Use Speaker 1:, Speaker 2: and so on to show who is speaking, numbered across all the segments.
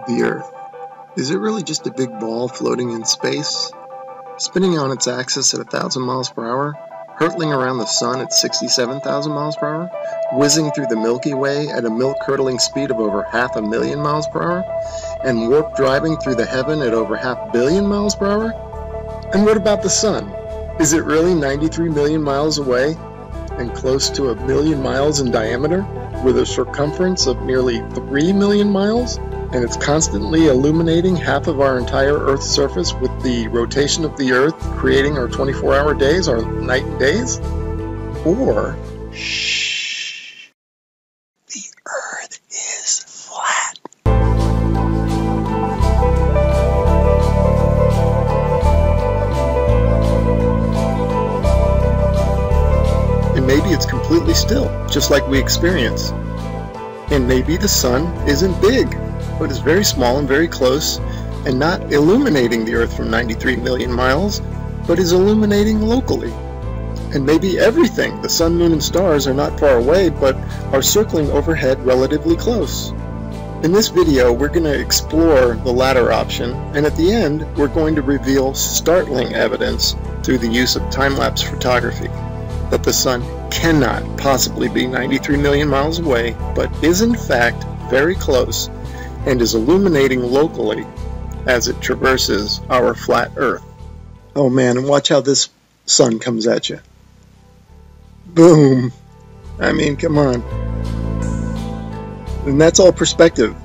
Speaker 1: The Earth. Is it really just a big ball floating in space? Spinning on its axis at 1,000 miles per hour? Hurtling around the sun at 67,000 miles per hour? Whizzing through the Milky Way at a milk-curdling speed of over 500,000 miles per hour? And warp driving through the heaven at over 500 million miles per hour? And what about the sun? Is it really 93 million miles away and close to 1 million miles in diameter, with a circumference of nearly 3 million miles? And it's constantly illuminating half of our entire Earth's surface with the rotation of the Earth, creating our 24-hour days, our night and days? Or, shh, the Earth is flat. And maybe it's completely still, just like we experience. And maybe the sun isn't big, but is very small and very close, and not illuminating the Earth from 93 million miles, but is illuminating locally. And maybe everything, the sun, moon, and stars, are not far away, but are circling overhead relatively close. In this video, we're going to explore the latter option, and at the end, we're going to reveal startling evidence through the use of time-lapse photography that the sun cannot possibly be 93 million miles away, but is in fact very close, and is illuminating locally as it traverses our flat Earth. Oh man, and watch how this sun comes at you. Boom! I mean, come on. And that's all perspective.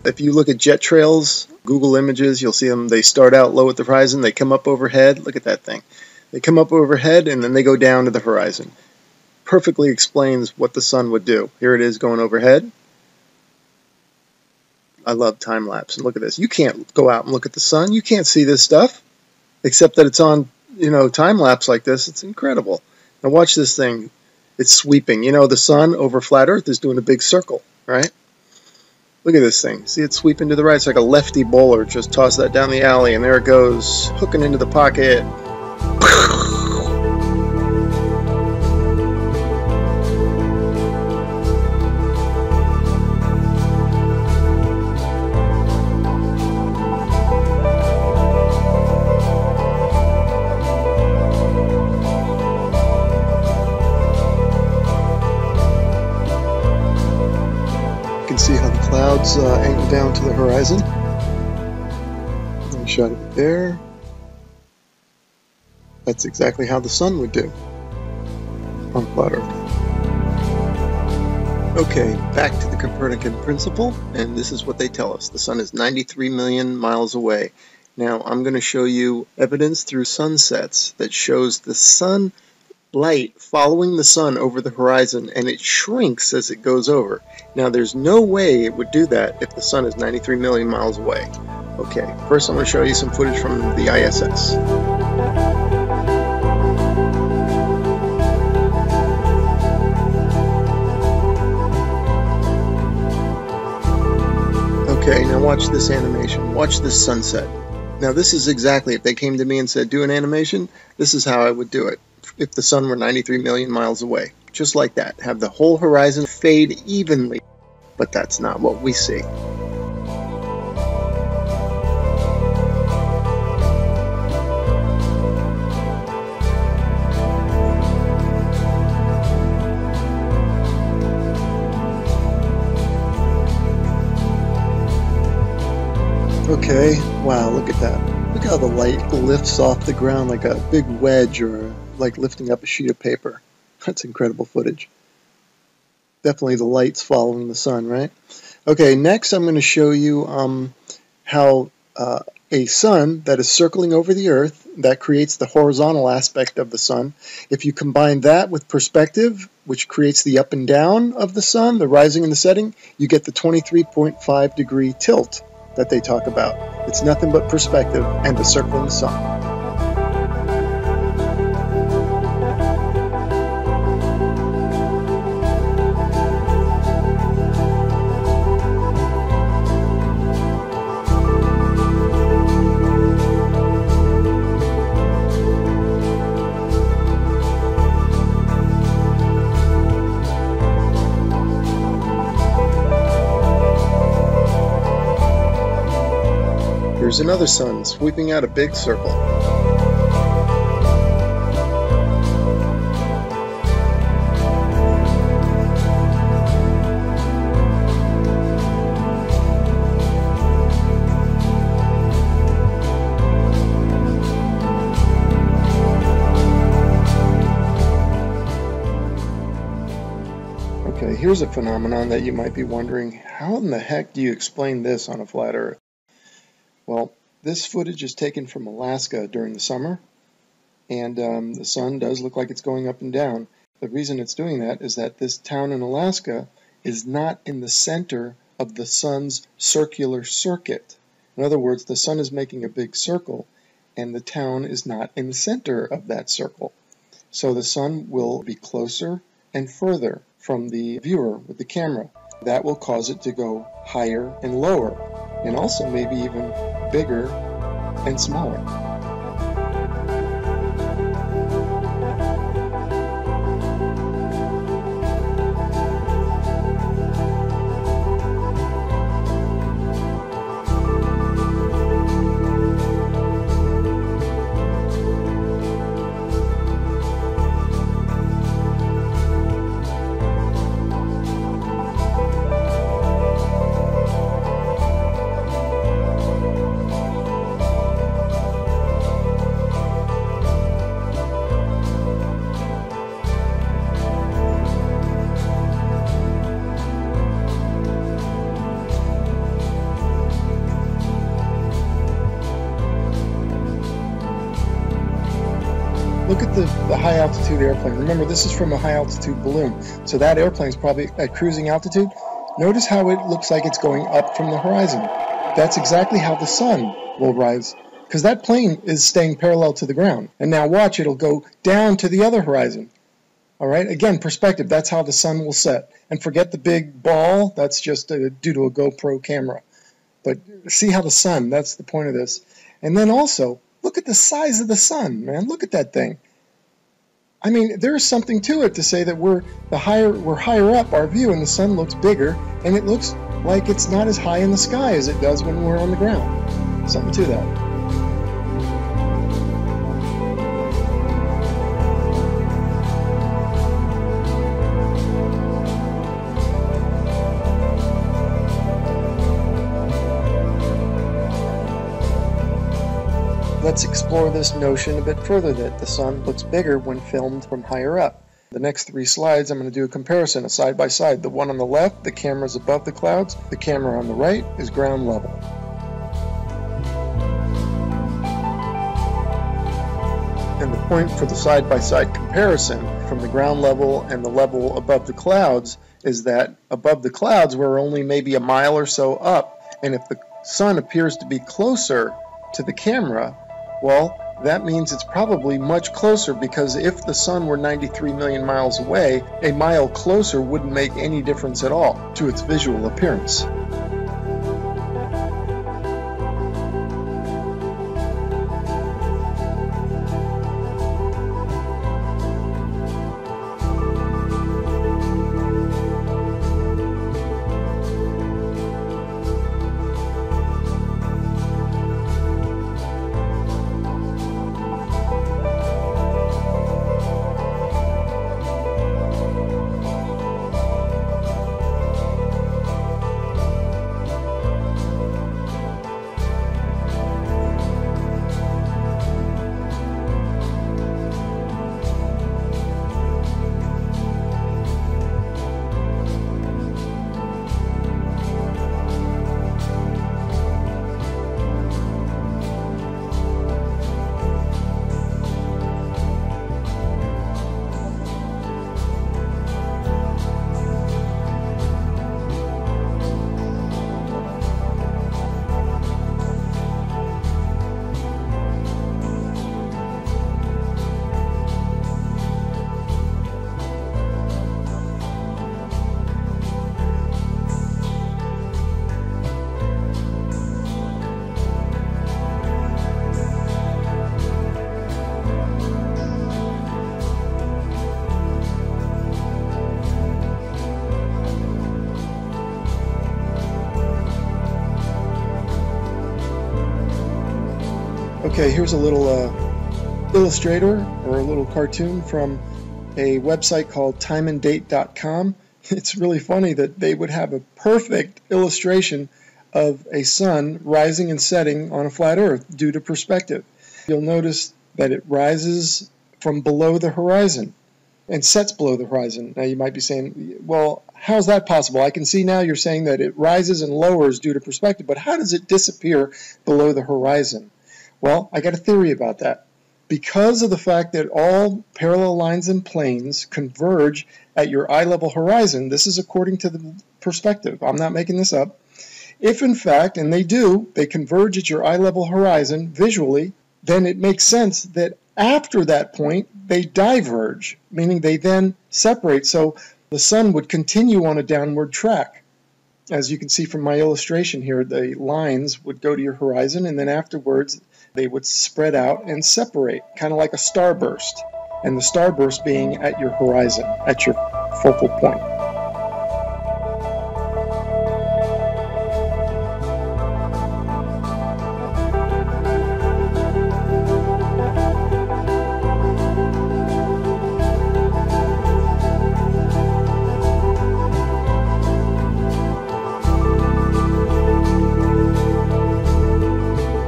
Speaker 1: If you look at jet trails, Google Images, you'll see them. They start out low at the horizon, they come up overhead. Look at that thing. They come up overhead and then they go down to the horizon. Perfectly explains what the sun would do. Here it is going overhead. I love time lapse. And look at this. You can't go out and look at the sun. You can't see this stuff, except that it's on, time lapse like this. It's incredible. Now watch this thing. It's sweeping. The sun over flat Earth is doing a big circle, right? Look at this thing. See it sweeping to the right. It's like a lefty bowler. Just toss that down the alley, and there it goes, hooking into the pocket. You can see how the clouds angle down to the horizon. I shot it there. That's exactly how the sun would do on flat Earth. Okay, back to the Copernican principle, and this is what they tell us. The sun is 93 million miles away. Now, I'm going to show you evidence through sunsets that shows the sun light following the sun over the horizon, and it shrinks as it goes over. Now, there's no way it would do that if the sun is 93 million miles away. Okay, first I'm going to show you some footage from the ISS. Okay, now watch this animation. Watch this sunset. Now this is exactly, if they came to me and said, do an animation, this is how I would do it. If the sun were 93 million miles away. Just like that. Have the whole horizon fade evenly. But that's not what we see. Okay, wow, look at that. Look how the light lifts off the ground like a big wedge, or like lifting up a sheet of paper. That's incredible footage. Definitely the light's following the sun, right? Okay, next I'm going to show you how a sun that is circling over the Earth, that creates the horizontal aspect of the sun. If you combine that with perspective, which creates the up and down of the sun, the rising and the setting, you get the 23.5 degree tilt that they talk about. It's nothing but perspective and the circling sun. Here's another sun sweeping out a big circle. Okay, here's a phenomenon that you might be wondering, how in the heck do you explain this on a flat Earth? Well, this footage is taken from Alaska during the summer, and the sun does look like it's going up and down. The reason it's doing that is that this town in Alaska is not in the center of the sun's circular circuit. In other words, the sun is making a big circle, and the town is not in the center of that circle. So the sun will be closer and further from the viewer with the camera. That will cause it to go higher and lower, and also maybe even bigger and smaller. Look at the high altitude airplane. Remember, this is from a high altitude balloon. So that airplane is probably at cruising altitude. Notice how it looks like it's going up from the horizon. That's exactly how the sun will rise, because that plane is staying parallel to the ground. And now watch, it'll go down to the other horizon. All right, again, perspective, that's how the sun will set. And forget the big ball, that's just due to a GoPro camera. But see how the sun, that's the point of this. And then also, look at the size of the sun, man. Look at that thing. I mean, there's something to it to say that we're higher up our view and the sun looks bigger, and it looks like it's not as high in the sky as it does when we're on the ground. Something to that. Let's explore this notion a bit further, that the sun looks bigger when filmed from higher up. The next 3 slides, I'm going to do a comparison, a side by side. The one on the left, the camera is above the clouds. The camera on the right is ground level. And the point for the side by side comparison from the ground level and the level above the clouds is that above the clouds we're only maybe a mile or so up, and if the sun appears to be closer to the camera, well, that means it's probably much closer, because if the sun were 93 million miles away, a mile closer wouldn't make any difference at all to its visual appearance. Okay, here's a little illustrator or a little cartoon from a website called timeanddate.com. It's really funny that they would have a perfect illustration of a sun rising and setting on a flat earth due to perspective. You'll notice that it rises from below the horizon and sets below the horizon. Now you might be saying, well, how's that possible? I can see now you're saying that it rises and lowers due to perspective, but how does it disappear below the horizon? Well, I got a theory about that. Because of the fact that all parallel lines and planes converge at your eye level horizon, this is according to the perspective, I'm not making this up. If in fact, and they do, they converge at your eye level horizon visually, then it makes sense that after that point they diverge, meaning they then separate, so the sun would continue on a downward track. As you can see from my illustration here, the lines would go to your horizon and then afterwards they would spread out and separate, kind of like a starburst, and the starburst being at your horizon, at your focal point.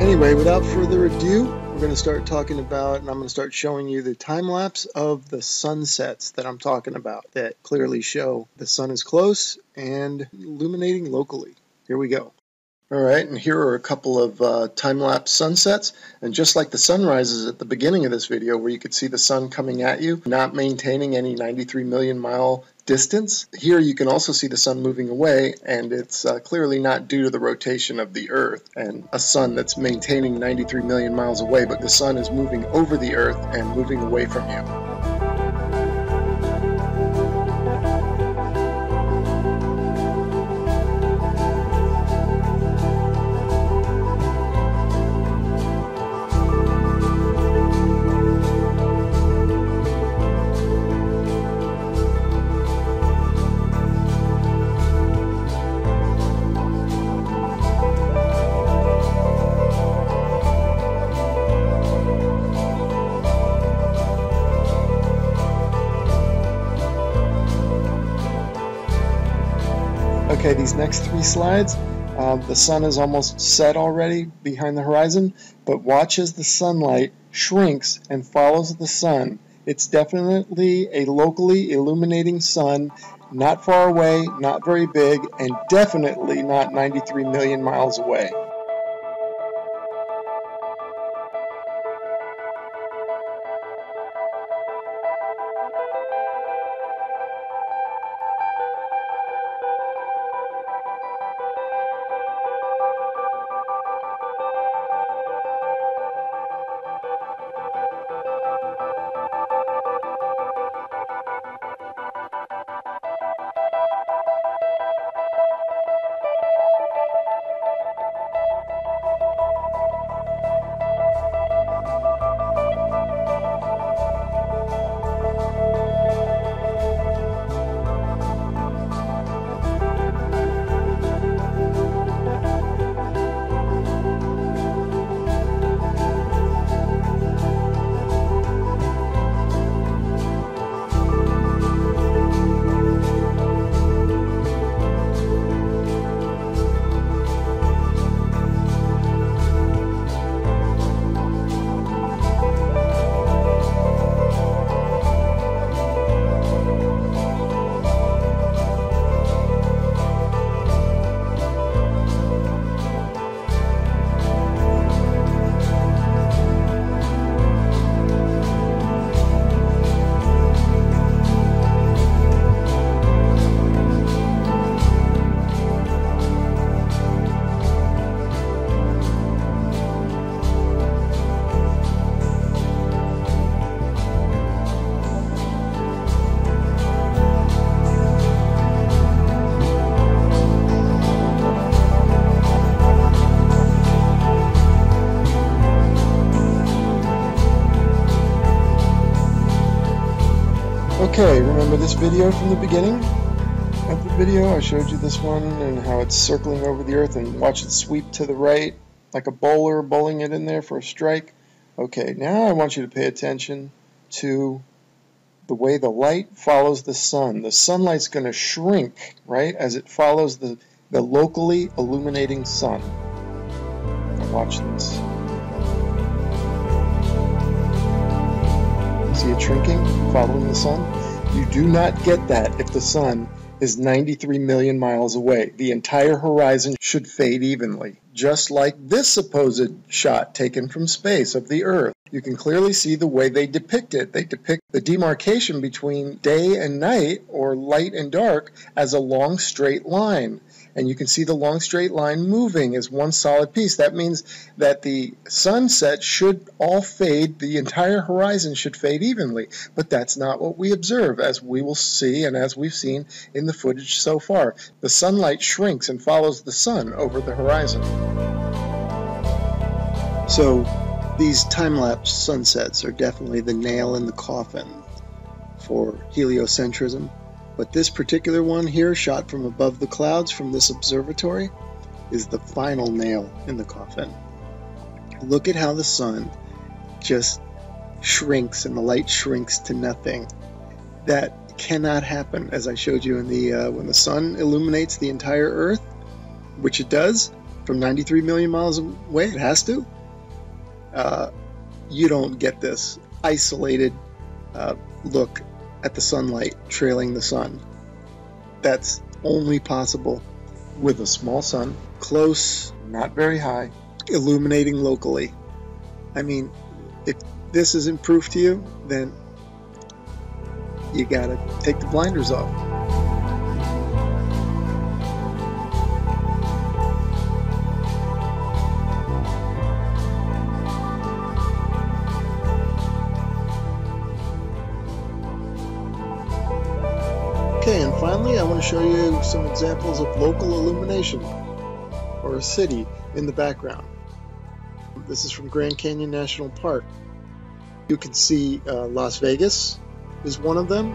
Speaker 1: Anyway, without further ado, we're going to start talking about, and I'm going to start showing you the time lapse of the sunsets that I'm talking about that clearly show the sun is close and illuminating locally. Here we go. Alright, and here are a couple of time-lapse sunsets, and just like the sunrises at the beginning of this video where you could see the sun coming at you, not maintaining any 93 million mile distance, here you can also see the sun moving away, and it's clearly not due to the rotation of the Earth and a sun that's maintaining 93 million miles away, but the sun is moving over the Earth and moving away from you. Okay, these next three slides, the sun is almost set already behind the horizon, but watch as the sunlight shrinks and follows the sun. It's definitely a locally illuminating sun, not far away, not very big, and definitely not 93 million miles away. Okay, remember this video from the beginning of the video? I showed you this one and how it's circling over the Earth, and watch it sweep to the right like a bowler bowling it in there for a strike. Okay, now I want you to pay attention to the way the light follows the sun. The sunlight's going to shrink, right, as it follows the locally illuminating sun. Now watch this. See it shrinking, following the sun? You do not get that if the sun is 93 million miles away. The entire horizon should fade evenly, just like this supposed shot taken from space of the Earth. You can clearly see the way they depict it. They depict the demarcation between day and night, or light and dark, as a long straight line. And you can see the long straight line moving as one solid piece. That means that the sunset should all fade, the entire horizon should fade evenly. But that's not what we observe, as we will see and as we've seen in the footage so far. The sunlight shrinks and follows the sun over the horizon. So these time-lapse sunsets are definitely the nail in the coffin for heliocentrism. But this particular one here, shot from above the clouds from this observatory, is the final nail in the coffin. Look at how the sun just shrinks and the light shrinks to nothing. That cannot happen, as I showed you in the when the sun illuminates the entire Earth, which it does from 93 million miles away. It has to. You don't get this isolated look at the sunlight trailing the sun. That's only possible with a small sun, close, not very high, illuminating locally. I mean, if this isn't proof to you, then you gotta take the blinders off. Okay, and finally I want to show you some examples of local illumination, or a city in the background. This is from Grand Canyon National Park. You can see Las Vegas is one of them.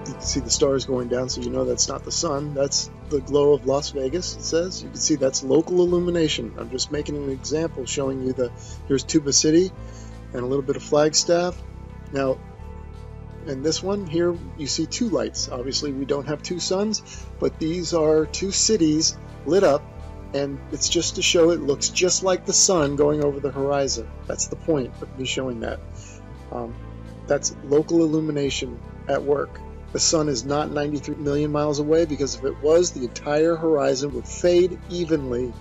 Speaker 1: You can see the stars going down, so you know that's not the sun. That's the glow of Las Vegas, it says. You can see that's local illumination. I'm just making an example showing you here's Tuba City and a little bit of Flagstaff. Now, in this one here, you see two lights. Obviously, we don't have two suns, but these are two cities lit up, and it's just to show it looks just like the sun going over the horizon. That's the point of me showing that. That's local illumination at work. The sun is not 93 million miles away, because if it was, the entire horizon would fade evenly,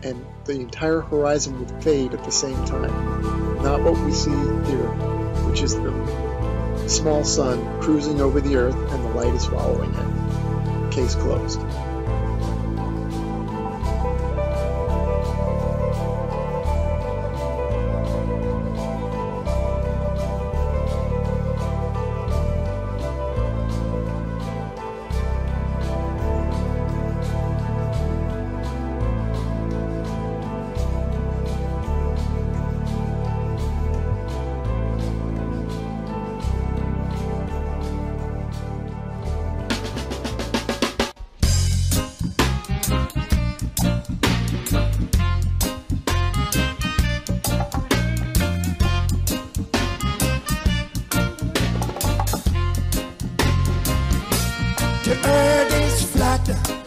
Speaker 1: and the entire horizon would fade at the same time. Not what we see here, which is the small sun cruising over the Earth and the light is following it. Case closed.
Speaker 2: The earth is flat.